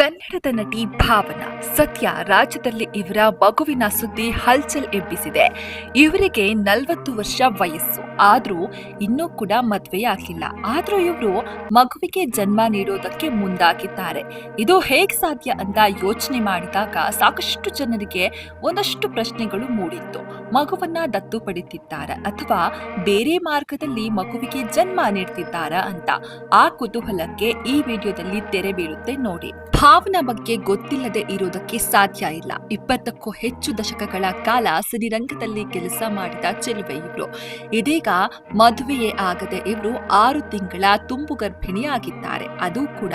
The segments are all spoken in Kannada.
ಕನ್ನಡದ ನಟಿ ಭಾವನಾ ಸದ್ಯ ರಾಜ್ಯದಲ್ಲಿ ಇವರ ಮಗುವಿನ ಸುದ್ದಿ ಹಲ್ಚಲ್ ಎಬ್ಬಿಸಿದೆ. ಇವರಿಗೆ 40 ವರ್ಷ ವಯಸ್ಸು ಆದ್ರೂ ಇನ್ನೂ ಕೂಡ ಮದುವೆಯಾಗಿಲ್ಲ. ಆದ್ರೂ ಇವರು ಮಗುವಿಗೆ ಜನ್ಮ ನೀಡೋದಕ್ಕೆ ಮುಂದಾಗಿದ್ದಾರೆ. ಇದು ಹೇಗ್ ಸಾಧ್ಯ ಅಂತ ಯೋಚನೆ ಮಾಡಿದಾಗ ಸಾಕಷ್ಟು ಜನರಿಗೆ ಒಂದಷ್ಟು ಪ್ರಶ್ನೆಗಳು ಮೂಡಿತ್ತು. ಮಗುವನ್ನ ದತ್ತು ಪಡಿತಿದ್ದಾರಾ ಅಥವಾ ಬೇರೆ ಮಾರ್ಗದಲ್ಲಿ ಮಗುವಿಗೆ ಜನ್ಮ ನೀಡ್ತಿದ್ದಾರಾ ಅಂತ. ಆ ಕುತೂಹಲಕ್ಕೆ ಈ ವಿಡಿಯೋದಲ್ಲಿ ತೆರೆ ಬೀಳುತ್ತೆ ನೋಡಿ. ಭಾವನಾ ಬಗ್ಗೆ ಗೊತ್ತಿಲ್ಲದೆ ಇರೋದಕ್ಕೆ ಸಾಧ್ಯ ಇಲ್ಲ. 20ಕ್ಕೂ ಹೆಚ್ಚು ದಶಕಗಳ ಕಾಲ ಸಿನಿರಂಗದಲ್ಲಿ ಕೆಲಸ ಮಾಡಿದ ಚೆಲುವೆ ಇವರು. ಇದೀಗ ಮದುವೆಯೇ ಆಗದೆ ಇವರು 6 ತಿಂಗಳ ತುಂಬು ಗರ್ಭಿಣಿಯಾಗಿದ್ದಾರೆ. ಅದು ಕೂಡ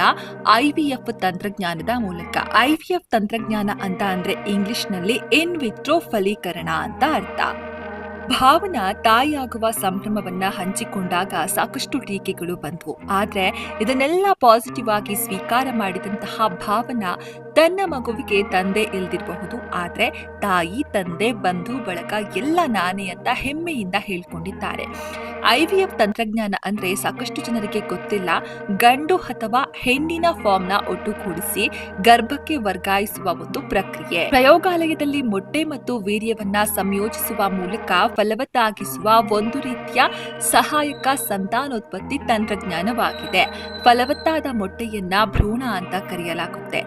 IVF ತಂತ್ರಜ್ಞಾನದ ಮೂಲಕ. IVF ತಂತ್ರಜ್ಞಾನ ಅಂತ ಅಂದ್ರೆ ಇಂಗ್ಲಿಷ್ನಲ್ಲಿ ಇನ್ ವಿಟ್ರೋ ಫಲೀಕರಣ ಅಂತ ಅರ್ಥ. ಭಾವನಾ ತಾಯಿಯಾಗುವ ಸಂಭ್ರಮವನ್ನ ಹಂಚಿಕೊಂಡಾಗ ಸಾಕಷ್ಟು ಟೀಕೆಗಳು ಬಂದವು. ಆದ್ರೆ ಇದನ್ನೆಲ್ಲ ಪಾಸಿಟಿವ್ ಆಗಿ ಸ್ವೀಕಾರ ಮಾಡಿದಂತಹ ಭಾವನಾ ತನ್ನ ಮಗುವಿಗೆ ತಂದೆ ಇಲ್ದಿರಬಹುದು, ಆದ್ರೆ ತಾಯಿ, ತಂದೆ, ಬಂಧು ಬಳಗ ಎಲ್ಲ ನಾನೇ ಅಂತ ಹೆಮ್ಮೆಯಿಂದ ಹೇಳ್ಕೊಂಡಿದ್ದಾರೆ. IVF ತಂತ್ರಜ್ಞಾನ ಅಂದ್ರೆ ಸಾಕಷ್ಟು ಜನರಿಗೆ ಗೊತ್ತಿಲ್ಲ. ಗಂಡು ಅಥವಾ ಹೆಣ್ಣಿನ ಫಾರ್ಮ್ ನ ಒಟ್ಟುಗೂಡಿಸಿ ಗರ್ಭಕ್ಕೆ ವರ್ಗಾಯಿಸುವ ಒಂದು ಪ್ರಕ್ರಿಯೆ. ಪ್ರಯೋಗಾಲಯದಲ್ಲಿ ಮೊಟ್ಟೆ ಮತ್ತು ವೀರ್ಯವನ್ನ ಸಂಯೋಜಿಸುವ ಮೂಲಕ ಫಲವತ್ತಾಗಿಸುವ ಒಂದು ರೀತಿಯ ಸಹಾಯಕ ಸಂತಾನೋತ್ಪತ್ತಿ ತಂತ್ರಜ್ಞಾನವಾಗಿದೆ. ಫಲವತ್ತಾದ ಮೊಟ್ಟೆಯನ್ನ ಭ್ರೂಣ ಅಂತ ಕರೆಯಲಾಗುತ್ತೆ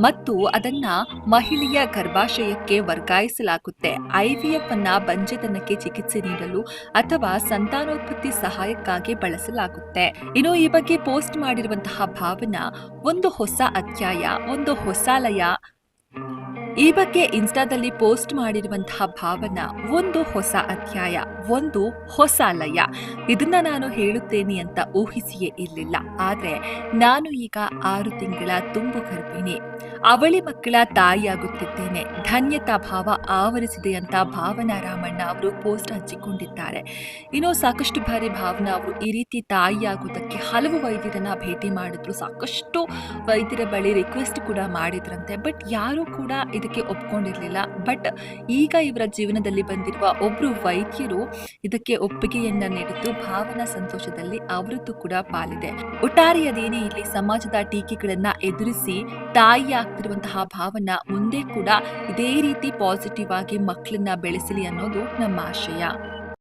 ಮತ್ತು ಅದನ್ನ ಮಹಿಳೆಯ ಗರ್ಭಾಶಯಕ್ಕೆ ವರ್ಗಾಯಿಸಲಾಗುತ್ತೆ. IVF ಅನ್ನ ಬಂಜೆತನಕ್ಕೆ ಚಿಕಿತ್ಸೆ ನೀಡಲು ಅಥವಾ ಸಂತಾನೋತ್ಪತ್ತಿ ಸಹಾಯಕ್ಕಾಗಿ ಬಳಸಲಾಗುತ್ತೆ. ಇನ್ನು ಈ ಬಗ್ಗೆ ಪೋಸ್ಟ್ ಮಾಡಿರುವಂತಹ ಭಾವನಾ ಒಂದು ಹೊಸ ಅಧ್ಯಾಯ, ಒಂದು ಹೊಸ ಲಯ. ಈ ಬಗ್ಗೆ ಇನ್ಸ್ಟಾದಲ್ಲಿ ಪೋಸ್ಟ್ ಮಾಡಿರುವಂತಹ ಭಾವನಾ ಒಂದು ಹೊಸ ಅಧ್ಯಾಯ, ಒಂದು ಹೊಸ ಲಯ. ಇದನ್ನ ನಾನು ಹೇಳುತ್ತೇನೆ ಅಂತ ಊಹಿಸಿಯೇ ಇರಲಿಲ್ಲ. ಆದ್ರೆ ನಾನು ಈಗ 6 ತಿಂಗಳ ತುಂಬು ಗರ್ಭಿಣಿ, ಅವಳಿ ಮಕ್ಕಳ ತಾಯಿಯಾಗುತ್ತಿದ್ದೇನೆ. ಧನ್ಯತಾ ಭಾವ ಆವರಿಸಿದೆ ಅಂತ ಭಾವನಾ ರಾಮಣ್ಣ ಅವರು ಪೋಸ್ಟ್ ಹಂಚಿಕೊಂಡಿದ್ದಾರೆ. ಇನ್ನು ಸಾಕಷ್ಟು ಬಾರಿ ಭಾವನಾ ಅವರು ಈ ರೀತಿ ತಾಯಿಯಾಗುವುದಕ್ಕೆ ಹಲವು ವೈದ್ಯರನ್ನ ಭೇಟಿ ಮಾಡಿದ್ರು. ಸಾಕಷ್ಟು ವೈದ್ಯರ ಬಳಿ ರಿಕ್ವೆಸ್ಟ್ ಕೂಡ ಮಾಡಿದ್ರಂತೆ. ಬಟ್ ಯಾರೂ ಕೂಡ ಇದಕ್ಕೆ ಒಪ್ಕೊಂಡಿರ್ಲಿಲ್ಲ. ಬಟ್ ಈಗ ಇವರ ಜೀವನದಲ್ಲಿ ಬಂದಿರುವ ಒಬ್ರು ವೈದ್ಯರು ಇದಕ್ಕೆ ಒಪ್ಪಿಗೆಯನ್ನ ನೀಡಿದ್ದು ಭಾವನಾ ಸಂತೋಷದಲ್ಲಿ ಅವರದ್ದು ಕೂಡ ಪಾಲಿದೆ. ಒಟ್ಟಾರೆಯದೇನೇ ಇಲ್ಲಿ ಸಮಾಜದ ಟೀಕೆಗಳನ್ನ ಎದುರಿಸಿ ತಾಯಿ ಆಗ್ತಿರುವಂತಹ ಭಾವನಾ ಮುಂದೆ ಕೂಡ ಇದೇ ರೀತಿ ಪಾಸಿಟಿವ್ ಆಗಿ ಮಕ್ಕಳನ್ನ ಬೆಳೆಸಲಿ ಅನ್ನೋದು ನಮ್ಮ ಆಶಯ.